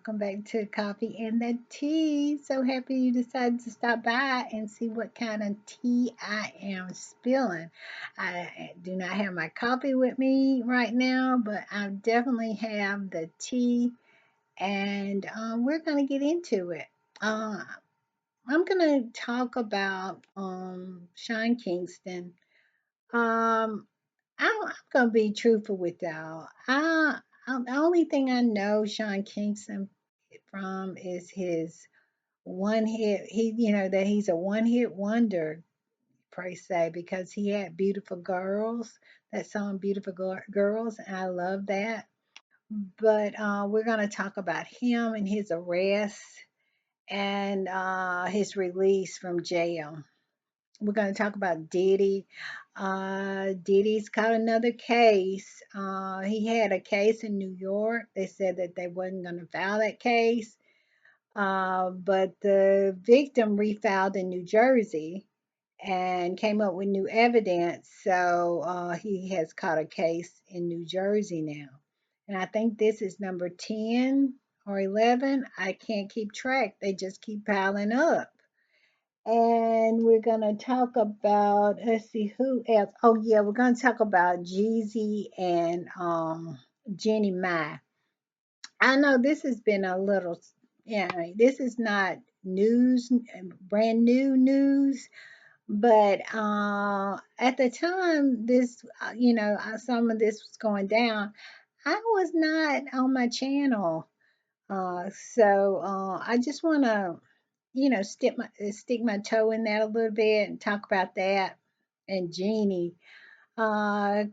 welcome back to Coffee and the Tea. So happy you decided to stop by and see what kind of tea I am spilling. I do not have my coffee with me right now, but I definitely have the tea, and we're going to get into it. Uh, I'm going to talk about Sean Kingston. Um, I'm gonna be truthful with y'all. The only thing I know Sean Kingston from is his one hit. That he's a one hit wonder, per se, because he had Beautiful Girls. That song, Beautiful Girls. And I love that. But we're gonna talk about him and his arrest and his release from jail. We're going to talk about Diddy. Diddy's caught another case. He had a case in New York. They said that they wasn't going to file that case, but the victim refiled in New Jersey and came up with new evidence. So he has caught a case in New Jersey now. And I think this is number 10 or 11. I can't keep track. They just keep piling up. And we're gonna talk about, let's see who else. Oh yeah, we're gonna talk about Jeezy and Jeannie Mai. I know this has been a little, yeah, this is not news, brand new news, but at the time this, some of this was going down, I was not on my channel, so I just want to, stick my toe in that a little bit and talk about that and Jeannie, cause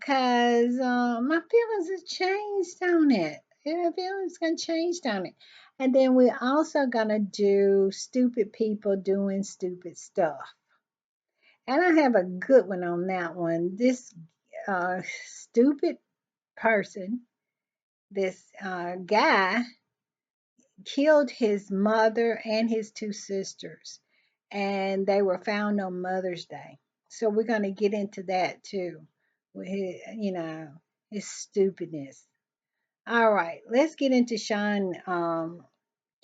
my feelings have changed on it. My feelings gonna change on it, and then we're also gonna do stupid people doing stupid stuff, and I have a good one on that one. This stupid person, this guy killed his mother and his two sisters, and they were found on Mother's Day. So we're going to get into that too, with his stupidness. All right, let's get into Sean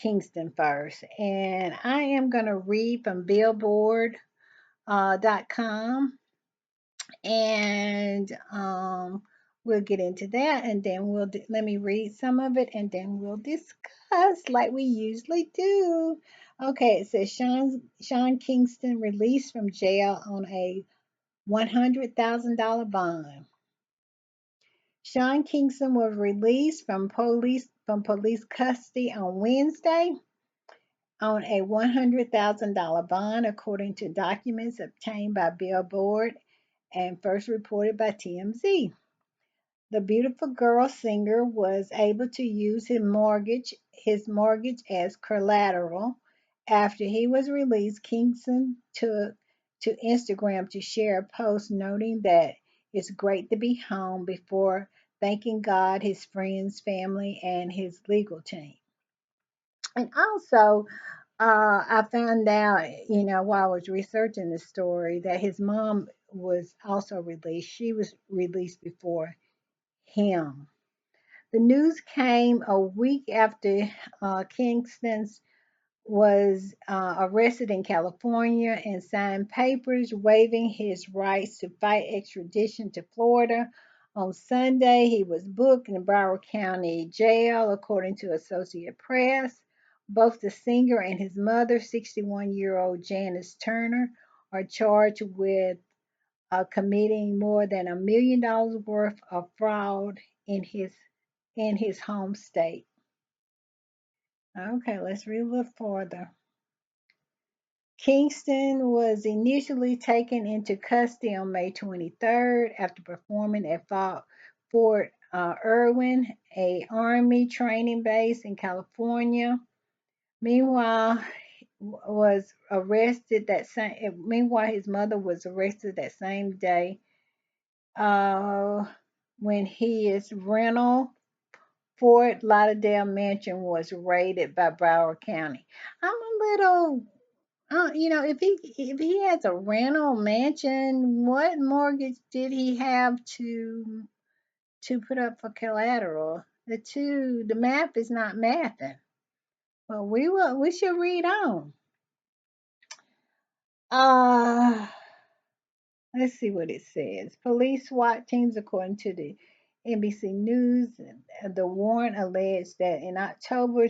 Kingston first, and I am going to read from Billboard .com, and we'll get into that, and then let me read some of it, and then we'll discuss like we usually do. Okay, it says Sean Kingston released from jail on a $100,000 bond. Sean Kingston was released from police custody on Wednesday on a $100,000 bond, according to documents obtained by Billboard and first reported by TMZ. The Beautiful Girl singer was able to use his mortgage as collateral after he was released. Kingston took to Instagram to share a post noting that it's great to be home before thanking God, his friends, family, and his legal team. And also, I found out, while I was researching the story, that his mom was also released. She was released before him. The news came a week after Kingston was arrested in California and signed papers waiving his rights to fight extradition to Florida. On Sunday, he was booked in Broward County Jail, according to Associated Press. Both the singer and his mother, 61-year-old Janice Turner, are charged with committing more than $1 million worth of fraud in his home state. Okay, let's read a little further. Kingston was initially taken into custody on May 23rd after performing at Fort Irwin, a Army training base in California. Meanwhile, was arrested that same. Meanwhile, his mother was arrested that same day uh, when his rental Fort Lauderdale mansion was raided by Broward County. I'm a little, if he has a rental mansion, what mortgage did he have to put up for collateral? The math is not mathing. Well, we should read on. Uh let's see what it says. Police SWAT teams, according to the NBC News, the warrant alleged that in October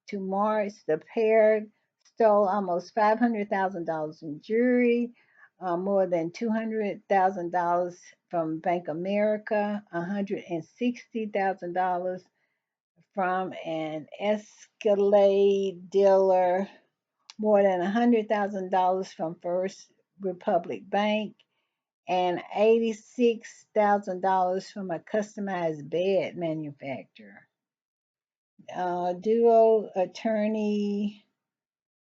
to March, the pair stole almost $500,000 in jewelry, more than $200,000 from Bank America, $160,000 from an Escalade dealer, more than $100,000 from First Republic Bank, and $86,000 from a customized bed manufacturer. Uh, duo attorney,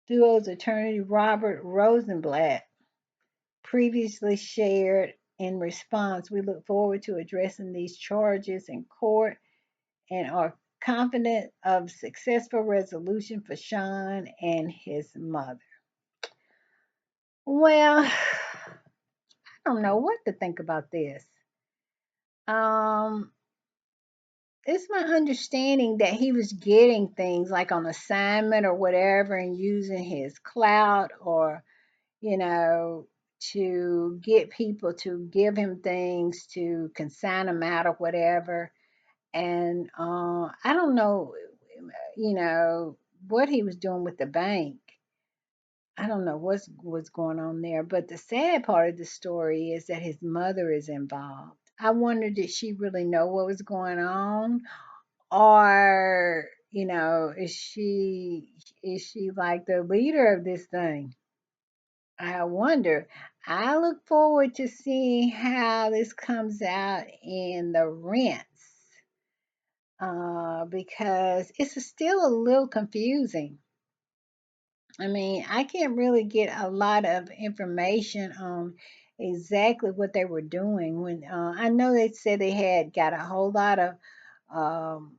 Duo's attorney Robert Rosenblatt previously shared in response, "We look forward to addressing these charges in court and are confident of successful resolution for Sean and his mother." Well, I don't know what to think about this. Um, it's my understanding that he was getting things like on assignment or whatever and using his clout or, you know, to get people to give him things to consign them out or whatever. And I don't know, you know, what he was doing with the bank. I don't know what's going on there. But the sad part of the story is that his mother is involved. I wonder, did she really know what was going on? Or, you know, is she like the leader of this thing? I wonder. I look forward to seeing how this comes out in the rents, because it's still a little confusing. I mean, I can't really get a lot of information on exactly what they were doing when I know they said they had got a whole lot of um,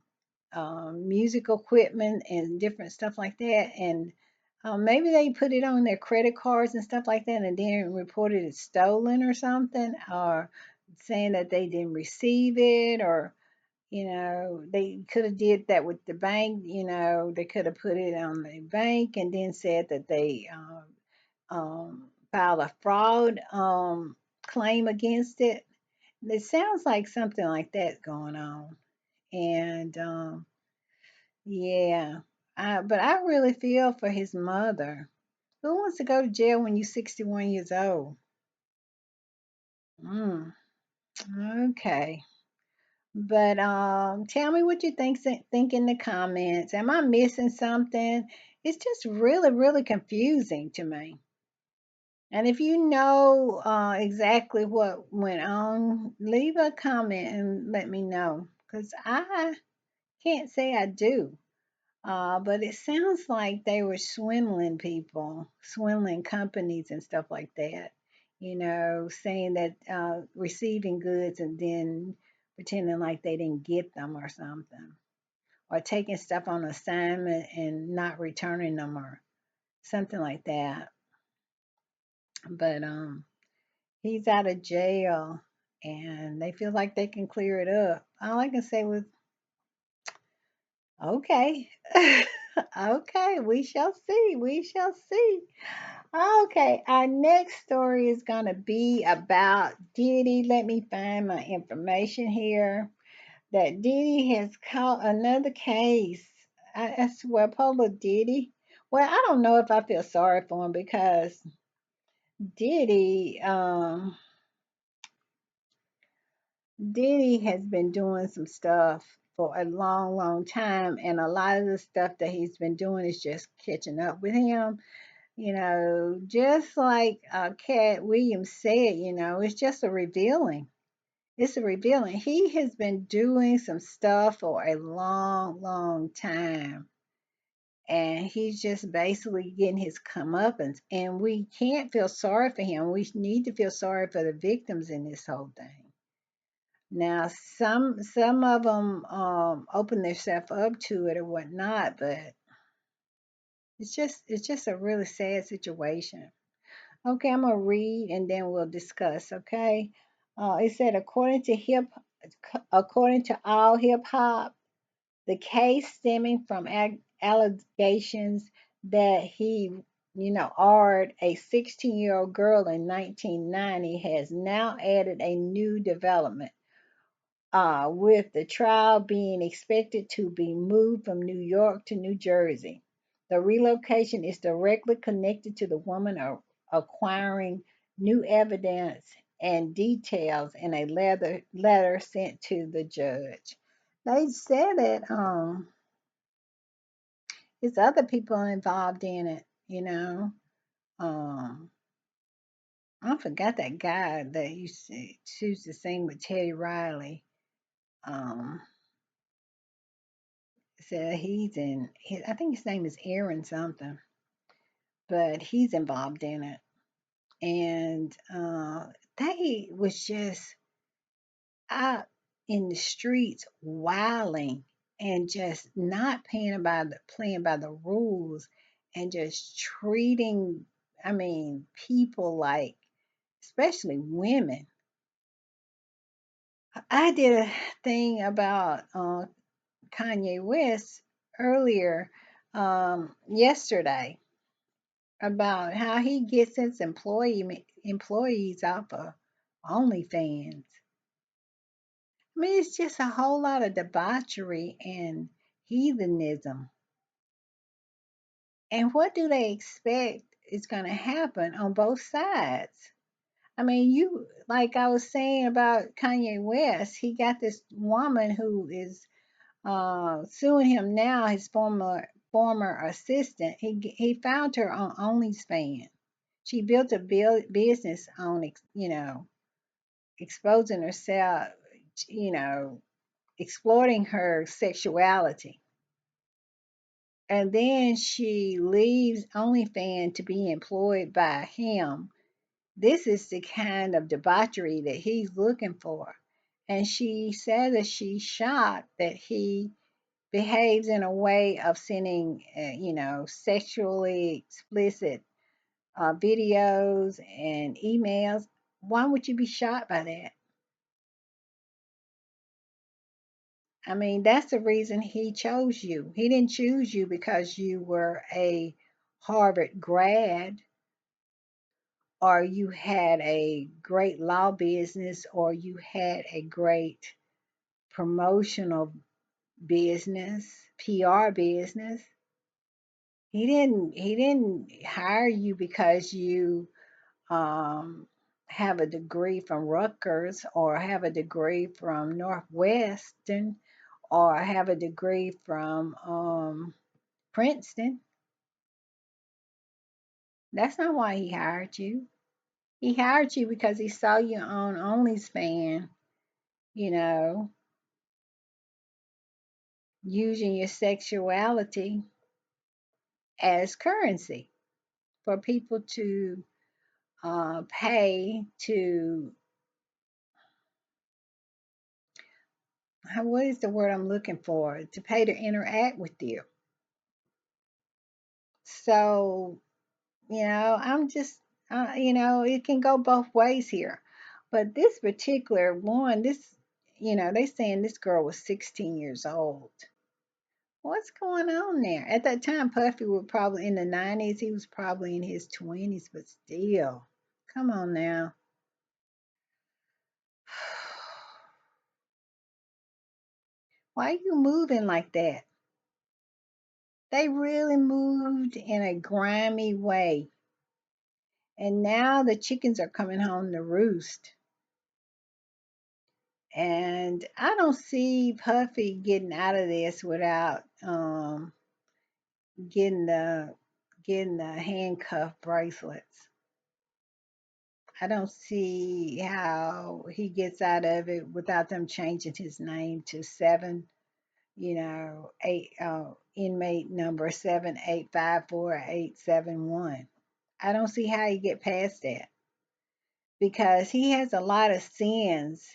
music equipment and different stuff like that. And maybe they put it on their credit cards and stuff like that and then reported it stolen or something, or saying that they didn't receive it, or, you know, they could have did that with the bank. You know, they could have put it on the bank and then said that they filed a fraud claim against it. It sounds like something like that going on. And yeah, but I really feel for his mother. Who wants to go to jail when you're 61 years old? Mm, okay. But tell me what you think in the comments. Am I missing something? It's just really, really confusing to me. And if you know exactly what went on, leave a comment and let me know. Because I can't say I do. But it sounds like they were swindling people, swindling companies and stuff like that. You know, saying that receiving goods and then pretending like they didn't get them or something, or taking stuff on assignment and not returning them or something like that. But he's out of jail and they feel like they can clear it up. All I can say was, okay. Okay, we shall see. We shall see. Okay, our next story is going to be about Diddy. Let me find my information here. That Diddy has caught another case. I swear, Polo Diddy. Well, I don't know if I feel sorry for him because Diddy, Diddy has been doing some stuff for a long, long time, and a lot of the stuff that he's been doing is just catching up with him. You know, just like Cat Williams said, you know, it's just a revealing. It's a revealing. He has been doing some stuff for a long, long time. And he's just basically getting his comeuppance. And we can't feel sorry for him. We need to feel sorry for the victims in this whole thing. Now, some of them open themselves up to it or whatnot, but it's just a really sad situation. Okay, I'm gonna read and then we'll discuss. Okay, it said according to all hip hop, the case stemming from allegations that he, ordered a 16-year-old girl in 1990 has now added a new development, with the trial being expected to be moved from New York to New Jersey. The relocation is directly connected to the woman acquiring new evidence and details in a letter sent to the judge. They said that there's other people involved in it. Um, I forgot that guy that used to sing with Teddy Riley. Um, So I think his name is Aaron something, but he's involved in it. And they was just out in the streets wilding and just not playing by the rules and just treating, I mean, people like, especially women. I did a thing about Kanye West earlier yesterday about how he gets his employees off of OnlyFans. I mean, it's just a whole lot of debauchery and heathenism. And what do they expect is going to happen on both sides? I mean, like I was saying about Kanye West, he got this woman who is suing him now, his former assistant. He found her on OnlyFans. She built a business on, exposing herself, you know, exploiting her sexuality. And then she leaves OnlyFans to be employed by him. This is the kind of debauchery that he's looking for. And she said that she's shocked that he behaves in a way of sending, sexually explicit videos and emails. Why would you be shocked by that? I mean, that's the reason he chose you. He didn't choose you because you were a Harvard grad or you had a great law business or you had a great promotional business, PR business. He didn't hire you because you um, have a degree from Rutgers or have a degree from Northwestern or have a degree from Princeton. That's not why he hired you. He hired you because he saw you on OnlyFans, you know, using your sexuality as currency for people to pay to, what is the word I'm looking for? To pay to interact with you. So, I'm just, it can go both ways here. But this particular one, they saying this girl was 16 years old. What's going on there? At that time, Puffy was probably in the 90s. He was probably in his 20s, but still. Come on now. Why are you moving like that? They really moved in a grimy way. And now the chickens are coming home to roost. And I don't see Puffy getting out of this without getting the handcuff bracelets. I don't see how he gets out of it without them changing his name to eight inmate number 7854871. I don't see how he get past that because he has a lot of sins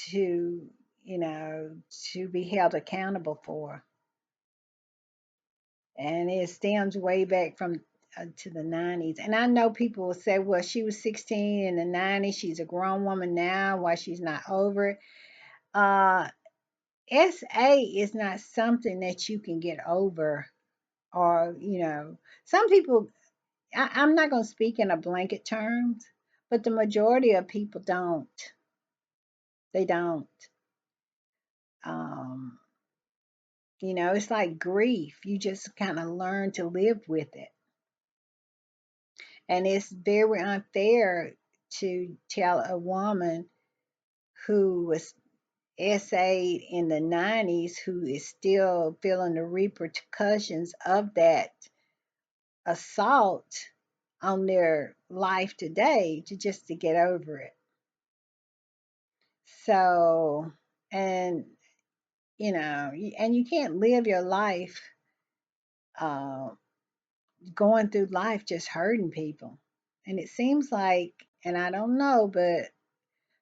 to you know to be held accountable for, and it stems way back from to the 90s. And I know people will say, well, she was 16 in the 90s, she's a grown woman now, why she's not over it. uh SA is not something that you can get over, or, some people, I'm not going to speak in a blanket terms, but the majority of people don't. They don't. Um, it's like grief. You just kind of learn to live with it. And it's very unfair to tell a woman who was essayed in the 90s, who is still feeling the repercussions of that assault on their life today, to get over it. So, and and you can't live your life uh, going through life just hurting people. And it seems like, and I don't know, but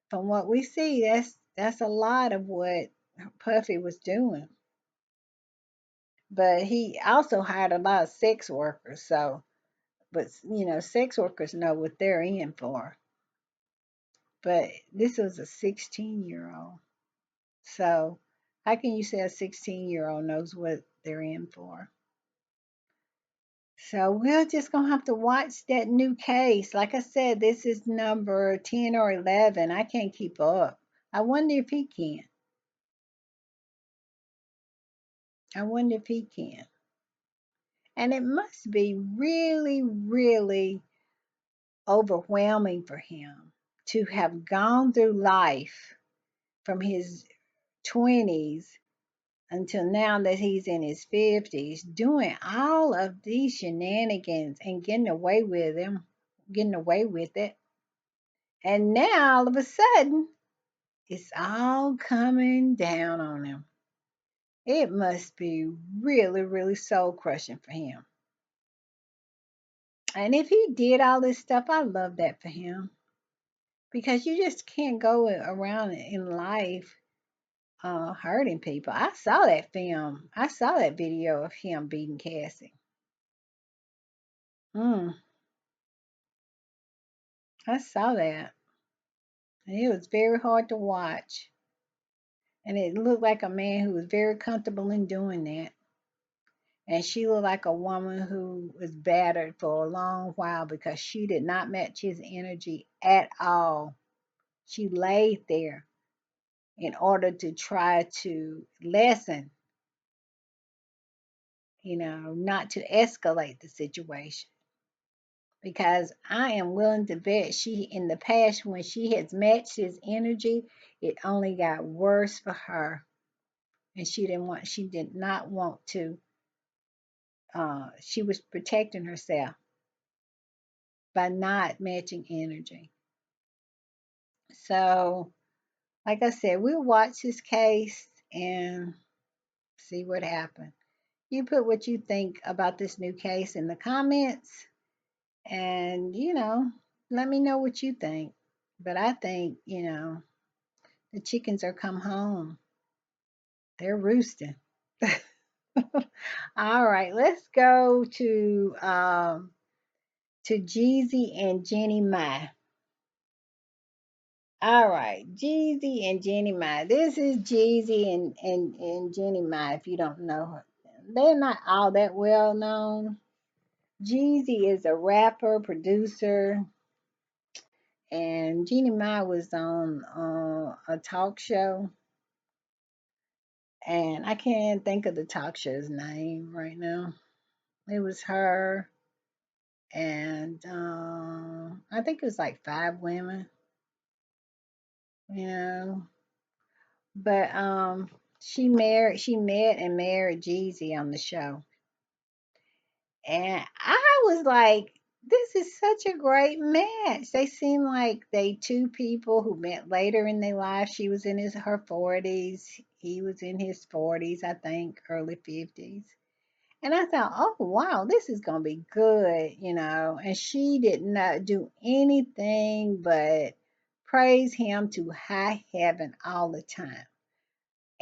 from what we see, that's a lot of what Puffy was doing. But he also hired a lot of sex workers. So, but sex workers know what they're in for. But this was a 16-year-old. So, how can you say a 16-year-old knows what they're in for? So, we're just going to have to watch that new case. Like I said, this is number 10 or 11. I can't keep up. I wonder if he can. I wonder if he can. And it must be really, really overwhelming for him to have gone through life from his 20s until now that he's in his 50s, doing all of these shenanigans and getting away with them, getting away with it. And now all of a sudden, it's all coming down on him. It must be really, really soul crushing for him. And if he did all this stuff, I love that for him, because you just can't go around in life hurting people. I saw that film. I saw that video of him beating Cassie. Mm, I saw that. And it was very hard to watch. And it looked like a man who was very comfortable in doing that. And she looked like a woman who was battered for a long while because she did not match his energy at all. She laid there in order to try to lessen, not to escalate the situation. Because I am willing to bet she, in the past, when she has matched his energy, it only got worse for her. And she did not want to, she was protecting herself by not matching energy. So, like I said, we'll watch this case and see what happens. You put what you think about this new case in the comments, and let me know what you think. But I think, the chickens are come home. They're roosting. All right, let's go to Jeezy and Jeannie Mai. All right, Jeezy and Jeannie Mai. This is Jeezy and Jeannie Mai. If you don't know her, they're not all that well known. Jeezy is a rapper, producer, and Jeannie Mai was on a talk show, and I can't think of the talk show's name right now. It was her, and I think it was like five women, you know. But she met and married Jeezy on the show, and I was like, this is such a great match. They seem like they two people who met later in their life. She was in her 40s. He was in his 40s, I think, early 50s. And I thought, oh, wow, this is going to be good. And she did not do anything but praise him to high heaven all the time.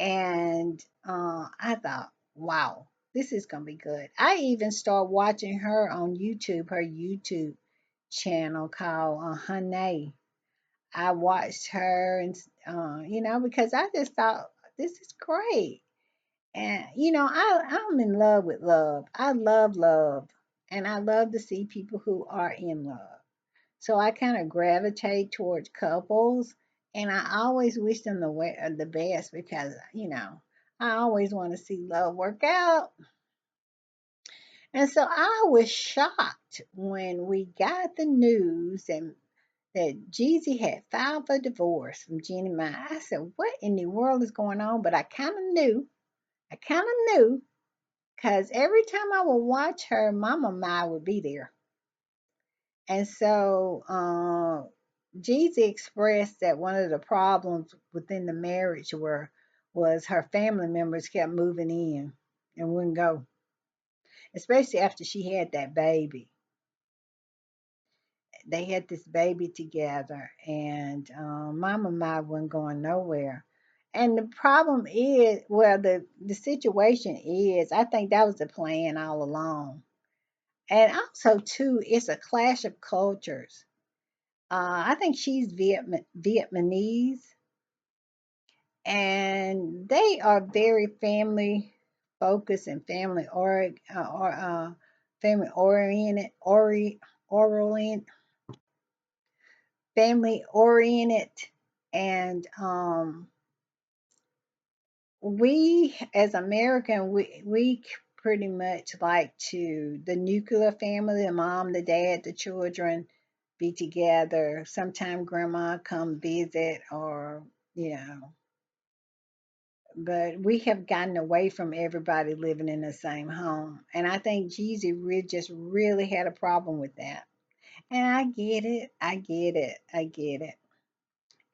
And I thought, wow, this is going to be good. I even started watching her on YouTube, her YouTube channel called Honey. I watched her, and because I just thought This is great. And I'm in love with love. I love love, and I love to see people who are in love. So I kind of gravitate towards couples, and I always wish them the best because I always want to see love work out. And so I was shocked when we got the news and that Jeezy had filed for divorce from Jeannie Mai. I said, "What in the world is going on?" But I kind of knew. I kind of knew because every time I would watch her, Mama Mai would be there. And so Jeezy expressed that one of the problems within the marriage was her family members kept moving in and wouldn't go, especially after she had that baby. They had this baby together, and Mama Mai wasn't going nowhere. And the problem is, well, the situation is, I think that was the plan all along. And also, too, it's a clash of cultures. I think she's Vietnamese, and they are very family focused and family oriented, family oriented, and we as American we pretty much like to the nuclear family, the mom, the dad, the children be together. Sometime grandma come visit, or you know, but we have gotten away from everybody living in the same home. And I think Jeezy just really had a problem with that. And I get it. I get it. I get it.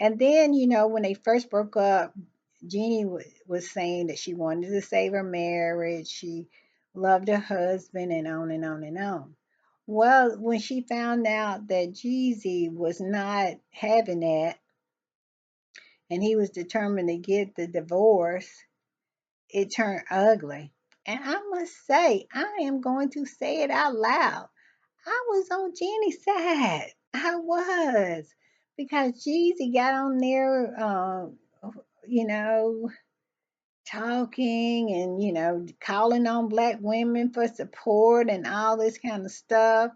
And then, when they first broke up, Jeannie was saying that she wanted to save her marriage. She loved her husband and on and on and on. Well, when she found out that Jeezy was not having that and he was determined to get the divorce, it turned ugly. And I must say, I am going to say it out loud. I was on Jenny's side. I was. Because Jeezy got on there, you know, talking and, calling on black women for support and all this kind of stuff.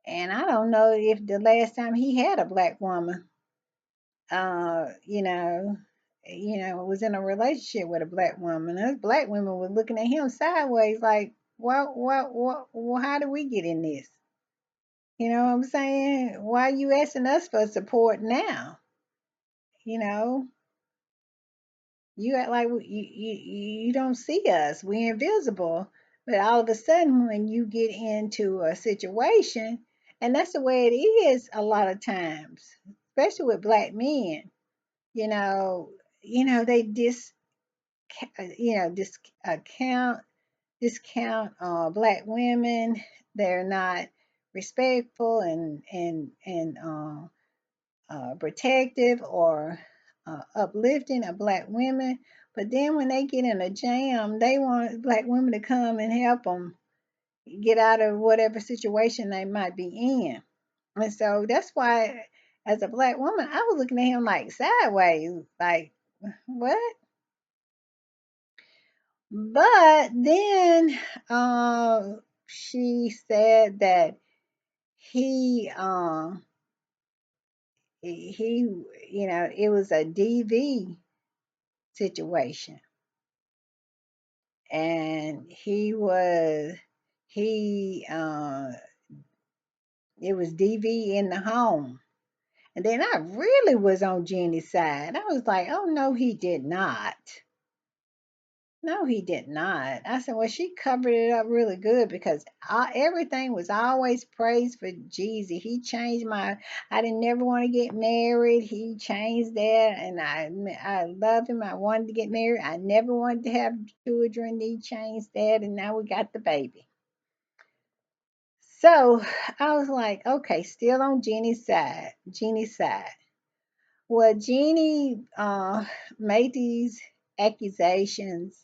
And I don't know if the last time he had a black woman, uh, you know, was in a relationship with a black woman. Those black women were looking at him sideways, like, what, how do we get in this? You know what I'm saying? Why are you asking us for support now? You know, you act like you don't see us. We're invisible. But all of a sudden, when you get into a situation, and that's the way it is a lot of times, especially with black men, you know, they discount black women. They're not respectful and protective or uplifting of black women. But then when they get in a jam, they want black women to come and help them get out of whatever situation they might be in. And so that's why, as a black woman, I was looking at him like sideways, like, what? But then she said that he, it was a DV situation, and he it was DV in the home. And then I really was on Jeannie's side. I was like, oh no, he did not. No, he did not. I said, well, she covered it up really good because everything was always praised for Jeezy. He changed I didn't never want to get married. He changed that, and I love him. I wanted to get married. I never wanted to have children. He changed that, and now we got the baby. So I was like, okay, still on Jeannie's side. Jeannie's side. Well, Jeannie made these accusations.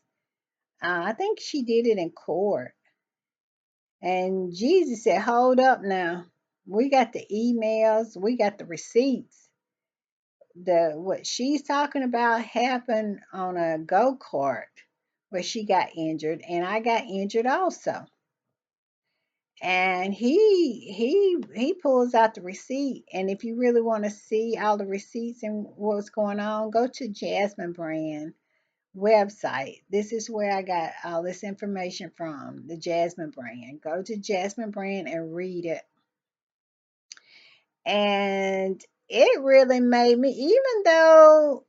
I think she did it in court. And Jesus said, hold up now. We got the emails, we got the receipts. the what she's talking about happened on a go-kart where she got injured, and I got injured also. And he pulls out the receipt, and if you really want to see all the receipts and what's going on, go to Jasmine Brand website. This is where I got all this information from, the Jasmine Brand. Go to Jasmine Brand and read it. And it really made me, even though,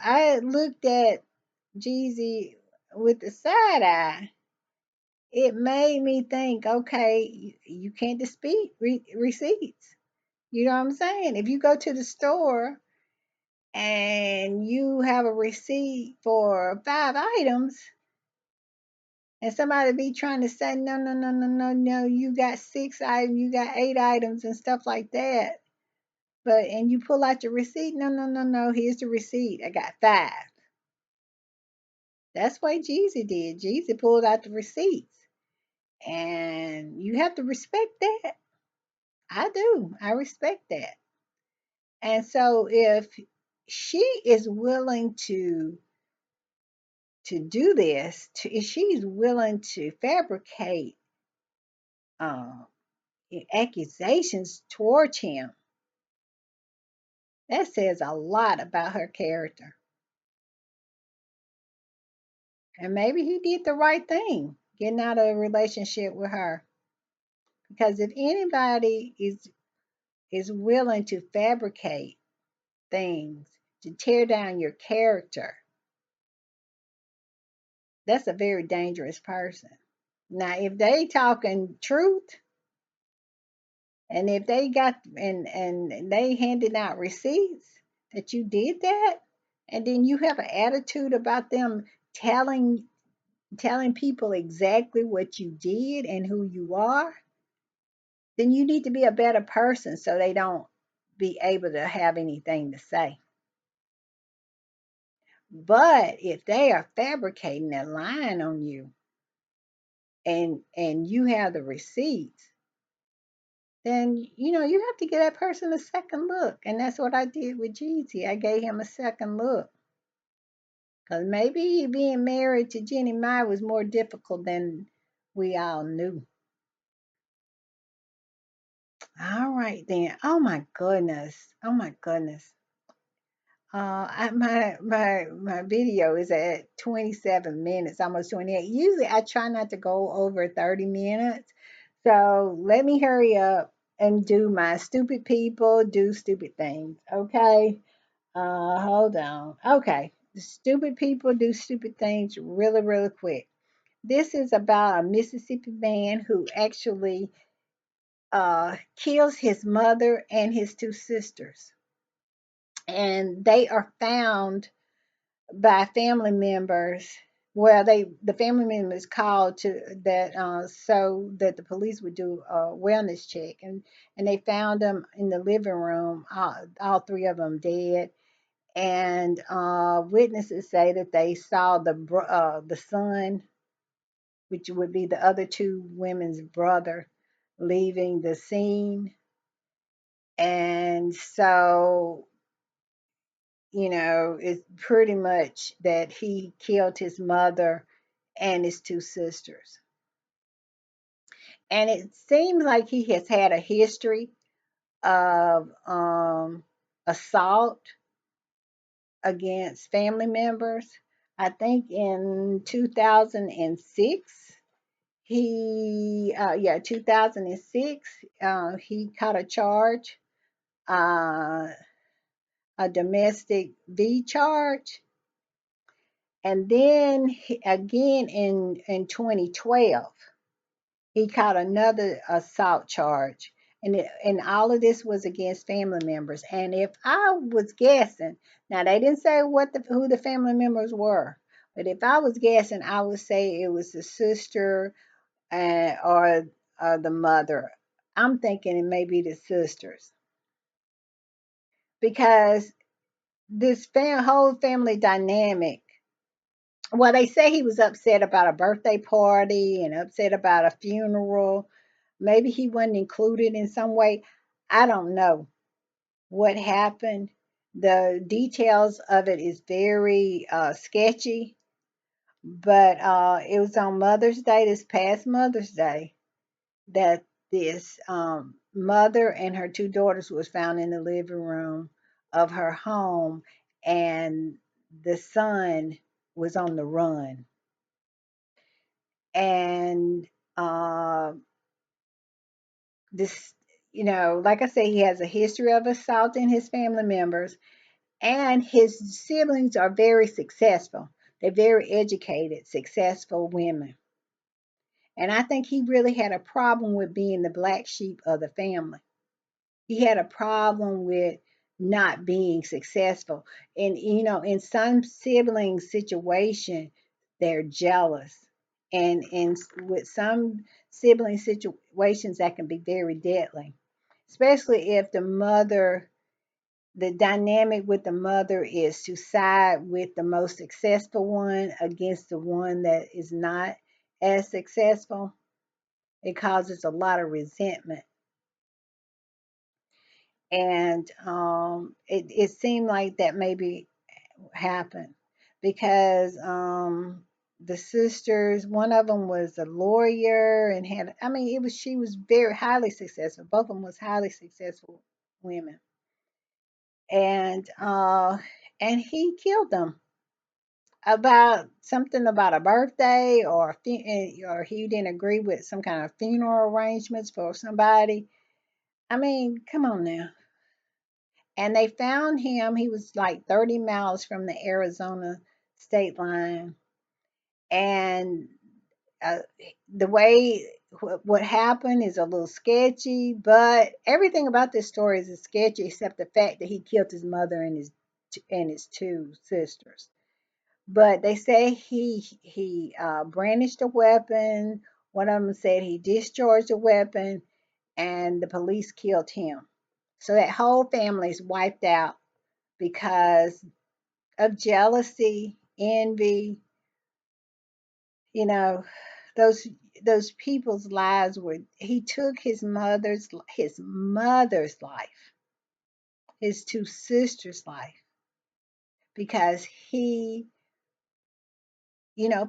I looked at Jeezy with the side eye, it made me think, okay, you can't dispute receipts. You know what I'm saying? If you go to the store and you have a receipt for 5 items, and somebody be trying to say, no, no, no, no, no, no, you got 6 items, you got 8 items, and stuff like that. And you pull out your receipt, no, no, no, no, here's the receipt. I got 5. That's what Jeezy did. Jeezy pulled out the receipts. And you have to respect that. I do. I respect that. And so if she is willing to do this, if she's willing to fabricate um, accusations towards him, that says a lot about her character. And maybe he did the right thing, getting out of a relationship with her. Because if anybody is willing to fabricate things to tear down your character, that's a very dangerous person. Now, if they talking truth, and if they got and they handing out receipts that you did that, and then you have an attitude about them telling people exactly what you did and who you are, then you need to be a better person so they don't be able to have anything to say. But if they are fabricating and lying on you, and you have the receipts, then you have to give that person a second look. And that's what I did with Jeezy. I gave him a second look. Because maybe being married to Jeannie Mai was more difficult than we all knew. All right then. Oh my goodness. Oh my goodness. My video is at 27 minutes, almost 28. Usually I try not to go over 30 minutes. So let me hurry up and do my stupid people do stupid things. Okay. Hold on. Okay. The stupid people do stupid things really, really quick. This is about a Mississippi man who actually kills his mother and his 2 sisters. And they are found by family members. Well, the family members called to that so that the police would do a wellness check, and they found them in the living room, all 3 of them dead. And witnesses say that they saw the son, which would be the other 2 women's brother, leaving the scene. And so it's pretty much that he killed his mother and his 2 sisters. And it seems like he has had a history of assault against family members. I think in 2006, 2006, he caught a charge, uh, a domestic V charge. And then again in 2012, he caught another assault charge. And all of this was against family members. And if I was guessing, now they didn't say who the family members were, but if I was guessing, I would say it was the sister or the mother. I'm thinking it may be the sisters, because this whole family dynamic. Well, they say he was upset about a birthday party and upset about a funeral. Maybe he wasn't included in some way. I don't know what happened, The details of it is very sketchy, but it was on Mother's Day, this past Mother's Day, that this mother and her two daughters was found in the living room of her home, and the son was on the run. And uh, this, like I say, he has a history of assaulting his family members, and his siblings are very successful. They're very educated, successful women. And I think he really had a problem with being the black sheep of the family. He had a problem with not being successful. And, in some sibling situation, they're jealous. And with some sibling situations, that can be very deadly, especially if the dynamic with the mother is to side with the most successful one against the one that is not as successful. It causes a lot of resentment. And it seemed like that maybe happened because the sisters, one of them was a lawyer and had, I mean, she was very highly successful. Both of them was highly successful women. And he killed them about something about a birthday, or he didn't agree with some kind of funeral arrangements for somebody. I mean, come on now. And they found him. He was like 30 miles from the Arizona state line. And uh, the way what happened is a little sketchy, but everything about this story is sketchy except the fact that he killed his mother and his two sisters. But they say he brandished a weapon. One of them said he discharged a weapon, and the police killed him. So that whole family is wiped out because of jealousy, envy. You know, those those people's lives were. He took his mother's life, his two sisters' life, because he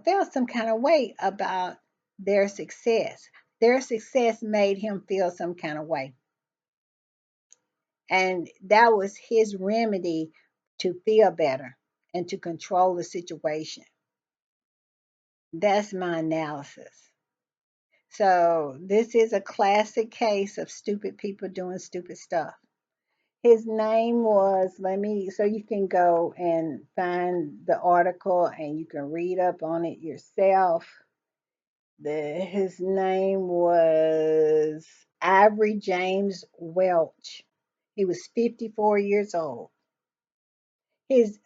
felt some kind of way about their success. Their success made him feel some kind of way. And that was his remedy to feel better and to control the situation. That's my analysis. So, this is a classic case of stupid people doing stupid stuff. His name was, so you can go and find the article and you can read up on it yourself. His name was Ivory James Welch. He was 54 years old. His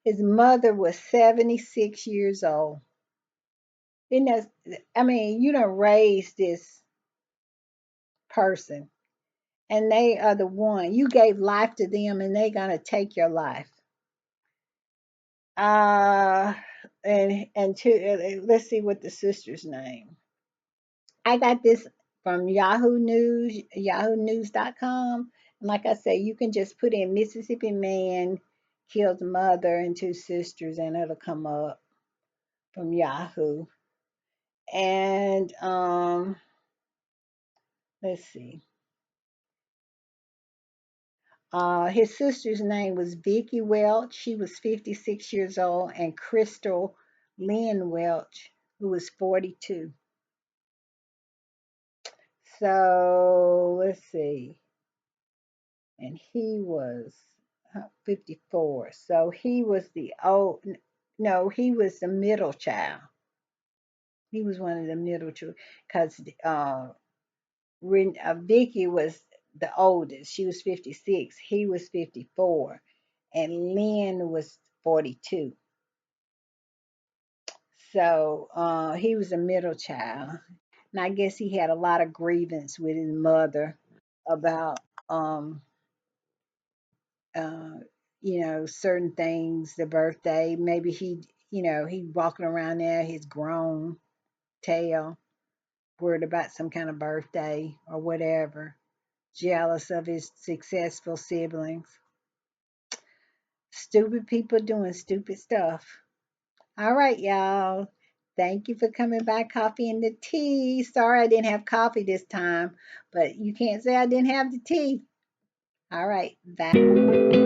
mother was 76 years old. And I mean, you don't raise this person, and they are the one you gave life to them, and they gonna take your life. Uh, let's see what the sister's name. I got this from Yahoo News, yahoonews.com. And like I say, you can just put in Mississippi man kills mother and two sisters, and it'll come up from Yahoo. And let's see. His sister's name was Vicky Welch. She was 56 years old, and Crystal Lynn Welch, who was 42. So let's see. And he was 54. So he was the old, no, he was the middle child. He was one of the middle children because Vicky was the oldest. She was 56. He was 54. And Lynn was 42. So he was a middle child. And I guess he had a lot of grievance with his mother about, uh, certain things, the birthday. Maybe he walking around there, his grown tail, worried about some kind of birthday or whatever, jealous of his successful siblings. Stupid people doing stupid stuff. All right, y'all. Thank you for coming by Coffee and the Tea. Sorry I didn't have coffee this time, but you can't say I didn't have the tea. All right, bye.